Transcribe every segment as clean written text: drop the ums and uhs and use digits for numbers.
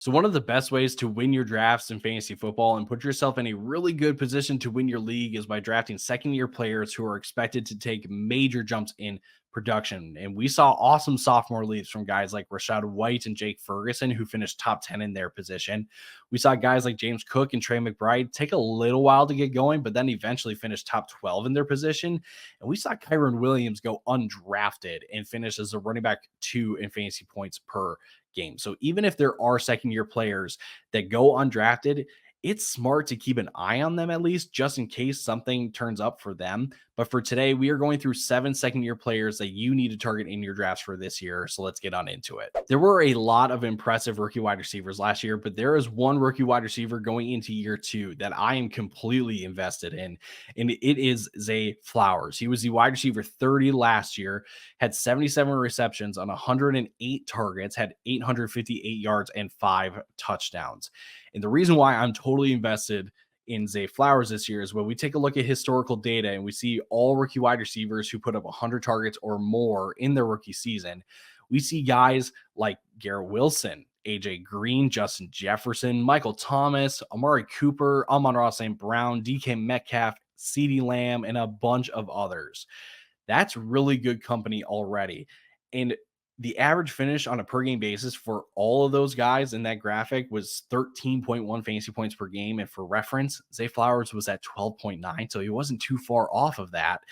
So one of the best ways to win your drafts in fantasy football and put yourself in a really good position to win your league is by drafting second-year players who are expected to take major jumps in production. And we saw awesome sophomore leaps from guys like Rachaad White and Jake Ferguson, who finished top 10 in their position. We saw guys like James Cook and Trey McBride take a little while to get going, but then eventually finish top 12 in their position. And we saw Kyron Williams go undrafted and finish as a running back 2 in fantasy points per game. So even if there are second year players that go undrafted, it's smart to keep an eye on them at least, just in case something turns up for them. But for today, we are going through 7 second year players that you need to target in your drafts for this year. So let's get on into it. There were a lot of impressive rookie wide receivers last year, but there is one rookie wide receiver going into year 2 that I am completely invested in, and it is Zay Flowers. He was the wide receiver 30 last year, had 77 receptions on 108 targets, had 858 yards and 5 touchdowns. And the reason why I'm totally invested in Zay Flowers this year is when we take a look at historical data and we see all rookie wide receivers who put up 100 targets or more in their rookie season. We see guys like Garrett Wilson, AJ Green, Justin Jefferson, Michael Thomas, Amari Cooper, Amon-Ra St. Brown, DK Metcalf, CeeDee Lamb, and a bunch of others. That's really good company already. And the average finish on a per game basis for all of those guys in that graphic was 13.1 fantasy points per game. And for reference, Zay Flowers was at 12.9. So he wasn't too far off of that.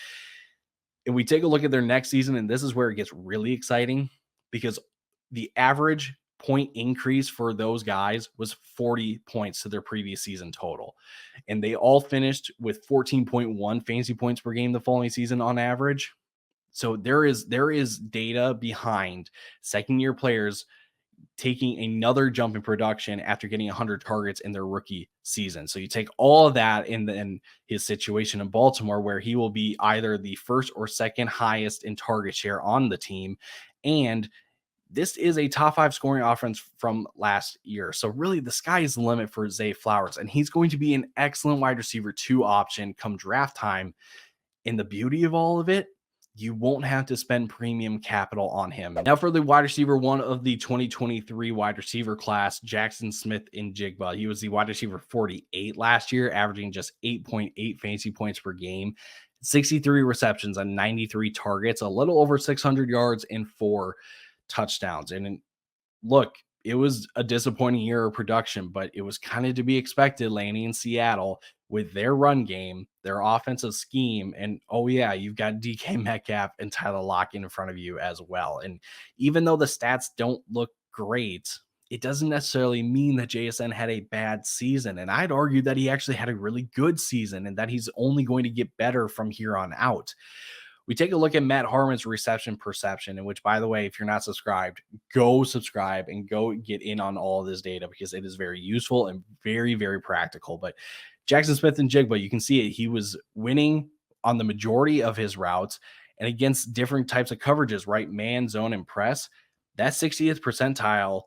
And we take a look at their next season, and this is where it gets really exciting because the average point increase for those guys was 40 points to their previous season total. And they all finished with 14.1 fantasy points per game the following season on average. So there is data behind second year players taking another jump in production after getting 100 targets in their rookie season. So you take all of that and then his situation in Baltimore, where he will be either the first or second highest in target share on the team. And this is a top 5 scoring offense from last year. So really the sky is the limit for Zay Flowers, and he's going to be an excellent wide receiver 2 option come draft time. And the beauty of all of it, you won't have to spend premium capital on him. Now for the wide receiver 1 of the 2023 wide receiver class, Jaxon Smith-Njigba. He was the wide receiver 48 last year, averaging just 8.8 fantasy points per game, 63 receptions on 93 targets, a little over 600 yards and 4 touchdowns. And look, it was a disappointing year of production, but it was kind of to be expected landing in Seattle with their run game, their offensive scheme, and oh yeah, you've got DK Metcalf and Tyler Lockett in front of you as well. And even though the stats don't look great, it doesn't necessarily mean that JSN had a bad season. And I'd argue that he actually had a really good season and that he's only going to get better from here on out. We take a look at Matt Harmon's reception perception, in which, by the way, if you're not subscribed, go subscribe and go get in on all of this data because it is very useful and very, very practical. But Jaxon Smith-Njigba, you can see it. He was winning on the majority of his routes and against different types of coverages, right? Man, zone, and press. That 60th percentile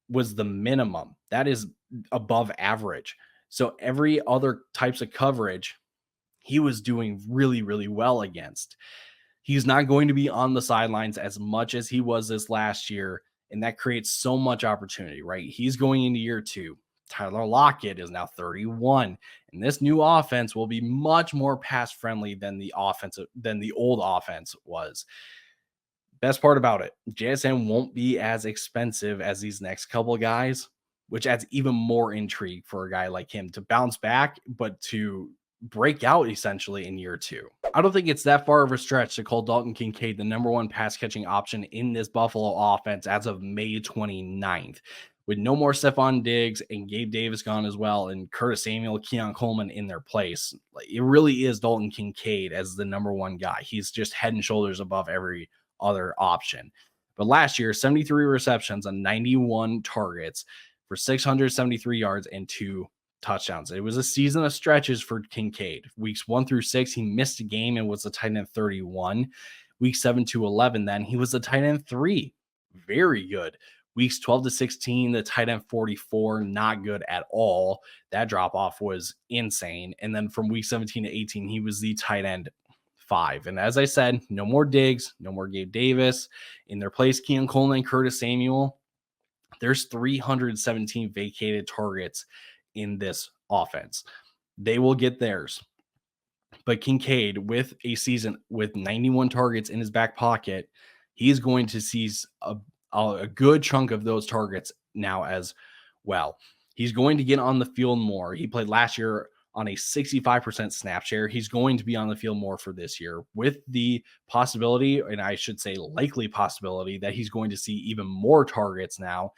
was the minimum. That is above average. So every other types of coverage, he was doing really, really well against. He's not going to be on the sidelines as much as he was this last year, and that creates so much opportunity, right? He's going into year 2. Tyler Lockett is now 31, and this new offense will be much more pass-friendly than the old offense was. Best part about it, JSN won't be as expensive as these next couple of guys, which adds even more intrigue for a guy like him to bounce back, but to break out essentially in year 2. I don't think it's that far of a stretch to call Dalton Kincaid the number 1 pass catching option in this Buffalo offense as of May 29th. With no more Stephon Diggs and Gabe Davis gone as well, and Curtis Samuel, Keon Coleman in their place, it really is Dalton Kincaid as the number 1 guy. He's just head and shoulders above every other option. But last year, 73 receptions on 91 targets for 673 yards and 2 touchdowns. It was a season of stretches for Kincaid. Weeks 1 through 6, he missed a game and was a tight end 31. Week 7 to 11, then he was a tight end 3. Very good. Weeks 12 to 16, the tight end 44, not good at all. That drop off was insane. And then from week 17 to 18, he was the tight end 5. And as I said, no more Diggs, no more Gabe Davis. In their place, Keon Coleman and Curtis Samuel. There's 317 vacated targets in this offense. They will get theirs. But Kincaid, with a season with 91 targets in his back pocket, he's going to seize a good chunk of those targets now as well. He's going to get on the field more. He played last year on a 65% snap share. He's going to be on the field more for this year, with the possibility, and I should say likely possibility, that he's going to see even more targets now.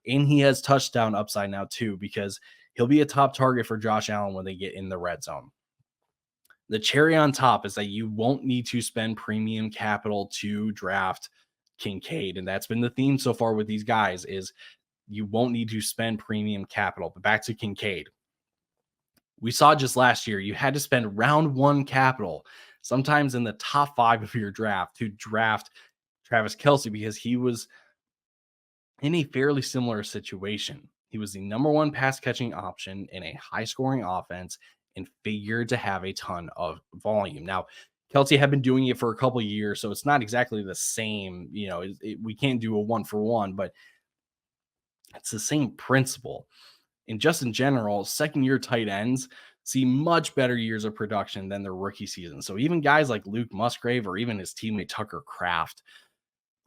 And he has touchdown upside now too, because he'll be a top target for Josh Allen when they get in the red zone. The cherry on top is that you won't need to spend premium capital to draft Kincaid. And that's been the theme so far with these guys, is you won't need to spend premium capital. But back to Kincaid. We saw just last year, you had to spend round one capital, sometimes in the top 5 of your draft, to draft Travis Kelce, because he was in a fairly similar situation. He was the number 1 pass catching option in a high scoring offense and figured to have a ton of volume. Now, Kelce had been doing it for a couple of years, so it's not exactly the same. We can't do a 1-for-1, but it's the same principle. And just in general, second-year tight ends see much better years of production than their rookie season. So even guys like Luke Musgrave or even his teammate Tucker Kraft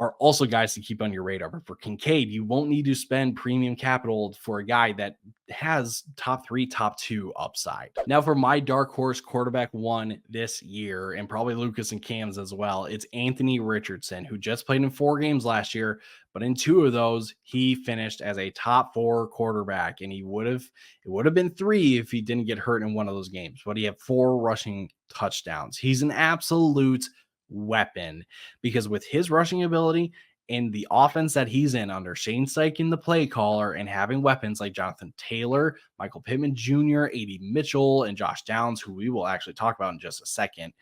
are also guys to keep on your radar. But for Kincaid, you won't need to spend premium capital for a guy that has top 3, top 2 upside. Now, for my dark horse quarterback 1 this year, and probably Lucas and Cam's as well, it's Anthony Richardson, who just played in 4 games last year, but in 2 of those, he finished as a top 4 quarterback, and it would have been 3 if he didn't get hurt in one of those games, but he had 4 rushing touchdowns. He's an absolute weapon, because with his rushing ability and the offense that he's in under Shane Steichen, the play caller, and having weapons like Jonathan Taylor, Michael Pittman Jr., A.D. Mitchell, and Josh Downs, who we will actually talk about in just a second,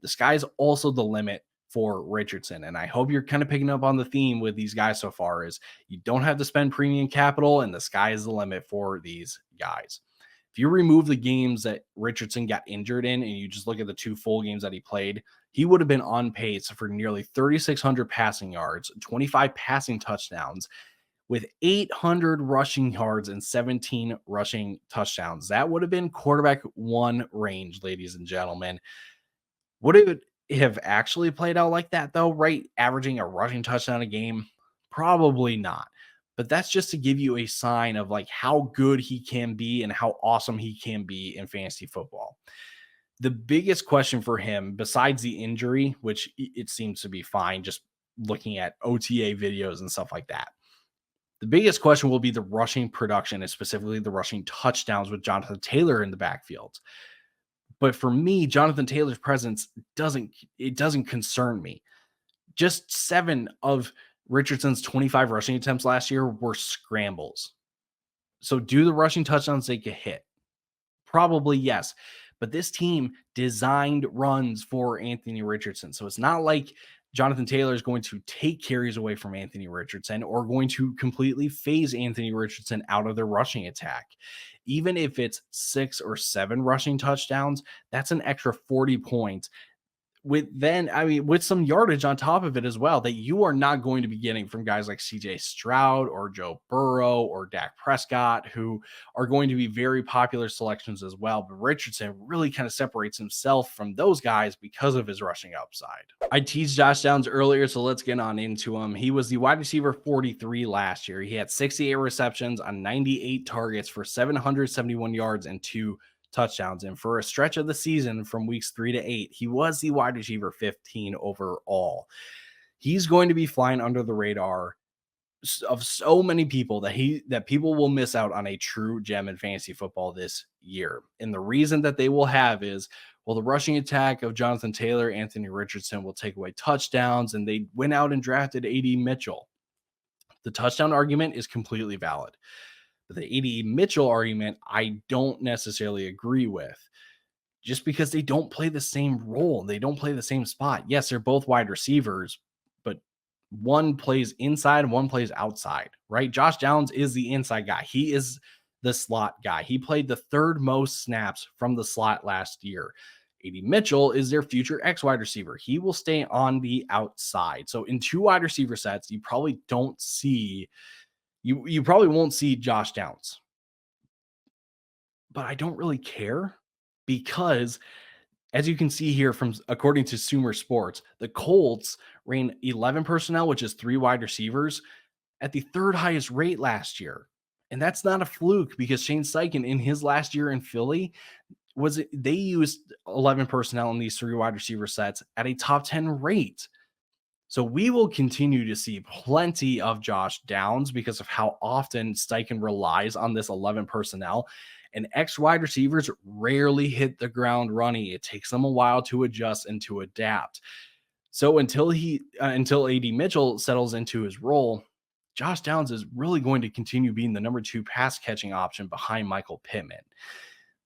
the sky's also the limit for Richardson. And I hope you're kind of picking up on the theme with these guys so far, is you don't have to spend premium capital, and the sky is the limit for these guys. If you remove the games that Richardson got injured in and you just look at the 2 full games that he played, he would have been on pace for nearly 3,600 passing yards, 25 passing touchdowns, with 800 rushing yards and 17 rushing touchdowns. That would have been quarterback 1 range, ladies and gentlemen. Would it have actually played out like that, though, right? Averaging a rushing touchdown a game? Probably not. But that's just to give you a sign of like how good he can be and how awesome he can be in fantasy football. The biggest question for him, besides the injury, which it seems to be fine, just looking at OTA videos and stuff like that, the biggest question will be the rushing production, and specifically the rushing touchdowns with Jonathan Taylor in the backfield. But for me, Jonathan Taylor's presence doesn't concern me. Just 7 of Richardson's 25 rushing attempts last year were scrambles. So do the rushing touchdowns take a hit? Probably yes. But this team designed runs for Anthony Richardson. So it's not like Jonathan Taylor is going to take carries away from Anthony Richardson or going to completely phase Anthony Richardson out of their rushing attack. Even if it's 6 or 7 rushing touchdowns, that's an extra 40 points with some yardage on top of it as well, that you are not going to be getting from guys like CJ Stroud or Joe Burrow or Dak Prescott, who are going to be very popular selections as well. But Richardson really kind of separates himself from those guys because of his rushing upside. I teased Josh Downs earlier, so let's get on into him. He was the wide receiver 43 last year. He had 68 receptions on 98 targets for 771 yards and 2 touchdowns. And for a stretch of the season from weeks 3 to 8, he was the wide receiver 15 overall. He's going to be flying under the radar of so many people that people will miss out on a true gem in fantasy football this year. And the reason that they will have is, well, the rushing attack of Jonathan Taylor, Anthony Richardson will take away touchdowns, and they went out and drafted A.D. Mitchell. The touchdown argument is completely valid. The A.D. Mitchell argument, I don't necessarily agree with, just because they don't play the same role. They don't play the same spot. Yes, they're both wide receivers, but one plays inside and one plays outside, right? Josh Downs is the inside guy. He is the slot guy. He played the 3rd most snaps from the slot last year. A.D. Mitchell is their future X wide receiver. He will stay on the outside. So in 2 wide receiver sets, you probably don't see You probably won't see Josh Downs, but I don't really care because as you can see here from according to Sumer Sports, the Colts ran 11 personnel, which is 3 wide receivers, at the third highest rate last year. And that's not a fluke because Shane Steichen in his last year in Philly they used 11 personnel in these 3 wide receiver sets at a top 10 rate. So we will continue to see plenty of Josh Downs because of how often Steichen relies on this 11 personnel. And X wide receivers rarely hit the ground running. It takes them a while to adjust and to adapt. So until AD Mitchell settles into his role, Josh Downs is really going to continue being the number 2 pass catching option behind Michael Pittman.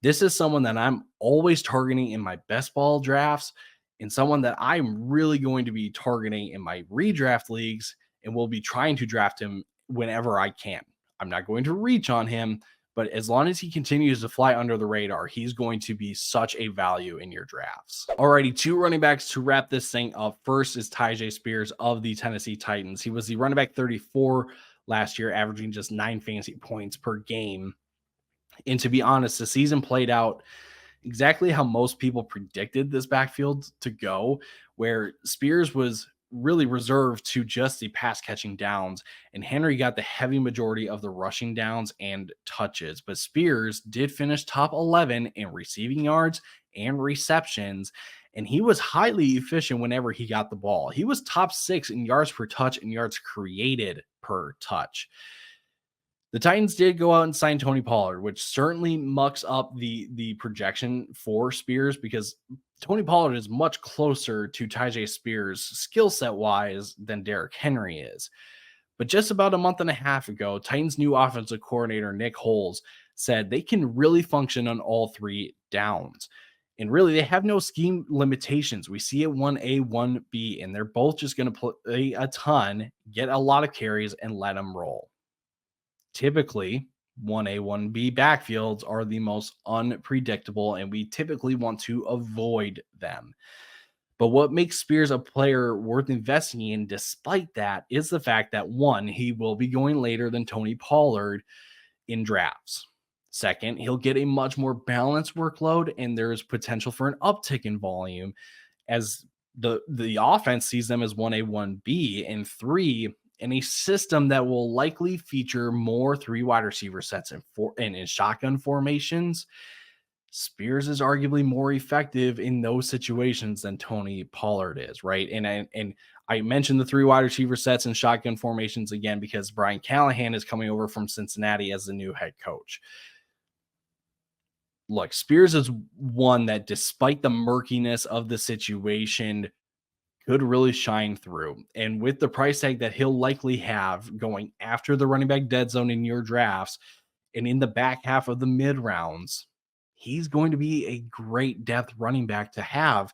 This is someone that I'm always targeting in my best ball drafts and someone that I'm really going to be targeting in my redraft leagues and will be trying to draft him whenever I can. I'm not going to reach on him, but as long as he continues to fly under the radar, he's going to be such a value in your drafts. Alrighty, 2 running backs to wrap this thing up. First is Tyjae Spears of the Tennessee Titans. He was the running back 34 last year, averaging just 9 fantasy points per game. And to be honest, the season played out exactly how most people predicted this backfield to go, where Spears was really reserved to just the pass catching downs, and Henry got the heavy majority of the rushing downs and touches. But Spears did finish top 11 in receiving yards and receptions, and he was highly efficient whenever he got the ball. He was top 6 in yards per touch and yards created per touch. The Titans did go out and sign Tony Pollard, which certainly mucks up the projection for Spears because Tony Pollard is much closer to Tyjae Spears skill set wise than Derrick Henry is. But just about a month and a half ago, Titans' new offensive coordinator, Nick Foles, said they can really function on all 3 downs. And really, they have no scheme limitations. We see it 1A, 1B, and they're both just going to play a ton, get a lot of carries, and let them roll. Typically, 1A, 1B backfields are the most unpredictable, and we typically want to avoid them. But what makes Spears a player worth investing in, despite that, is the fact that 1, he will be going later than Tony Pollard in drafts. Second, he'll get a much more balanced workload, and there's potential for an uptick in volume as the offense sees them as 1A, 1B, and 3, in a system that will likely feature more 3 wide receiver sets and in shotgun formations. Spears is arguably more effective in those situations than Tony Pollard is, right? And I mentioned the 3 wide receiver sets and shotgun formations again because Brian Callahan is coming over from Cincinnati as the new head coach. Look, Spears is one that, despite the murkiness of the situation, could really shine through. And with the price tag that he'll likely have going after the running back dead zone in your drafts and in the back half of the mid rounds, he's going to be a great depth running back to have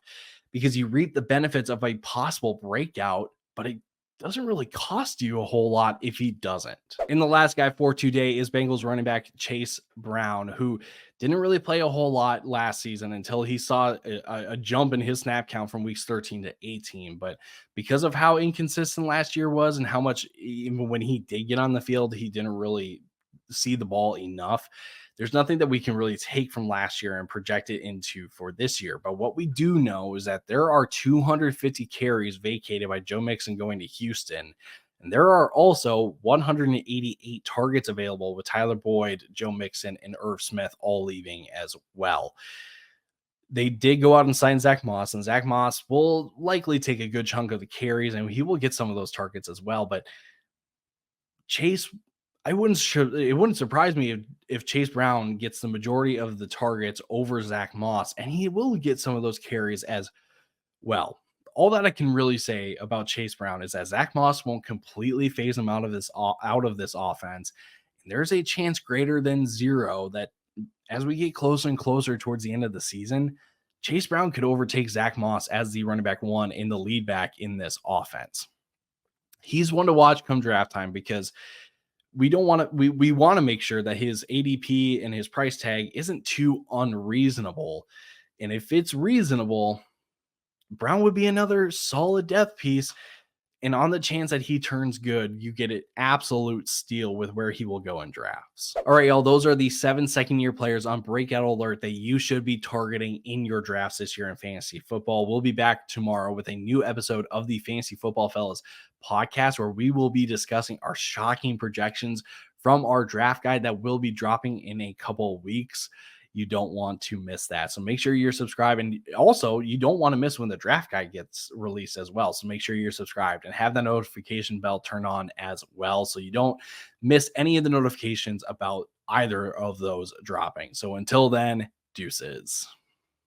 because you reap the benefits of a possible breakout, but it doesn't really cost you a whole lot if he doesn't. And the last guy for today is Bengals running back Chase Brown, who didn't really play a whole lot last season until he saw a jump in his snap count from weeks 13 to 18. But because of how inconsistent last year was and how much, even when he did get on the field, he didn't really see the ball enough, there's nothing that we can really take from last year and project it into for this year. But what we do know is that there are 250 carries vacated by Joe Mixon going to Houston. And there are also 188 targets available with Tyler Boyd, Joe Mixon, and Irv Smith all leaving as well. They did go out and sign Zach Moss, and Zach Moss will likely take a good chunk of the carries, and he will get some of those targets as well. But Chase, it wouldn't surprise me if Chase Brown gets the majority of the targets over Zach Moss, and he will get some of those carries as well. All that I can really say about Chase Brown is that Zach Moss won't completely phase him out of this offense. And there's a chance greater than 0 that as we get closer and closer towards the end of the season, Chase Brown could overtake Zach Moss as the running back 1 in the lead back in this offense. He's one to watch come draft time because we want to make sure that his ADP and his price tag isn't too unreasonable. And if it's reasonable, Brown would be another solid depth piece And on the chance that he turns good, you get an absolute steal with where he will go in drafts. All right, y'all, those are the 7 second-year players on Breakout Alert that you should be targeting in your drafts this year in fantasy football. We'll be back tomorrow with a new episode of the Fantasy Football Fellas podcast, where we will be discussing our shocking projections from our draft guide that will be dropping in a couple of weeks. You don't want to miss that. So make sure you're subscribed. And also, you don't want to miss when the draft guide gets released as well. So make sure you're subscribed and have the notification bell turn on as well, so you don't miss any of the notifications about either of those dropping. So until then, deuces.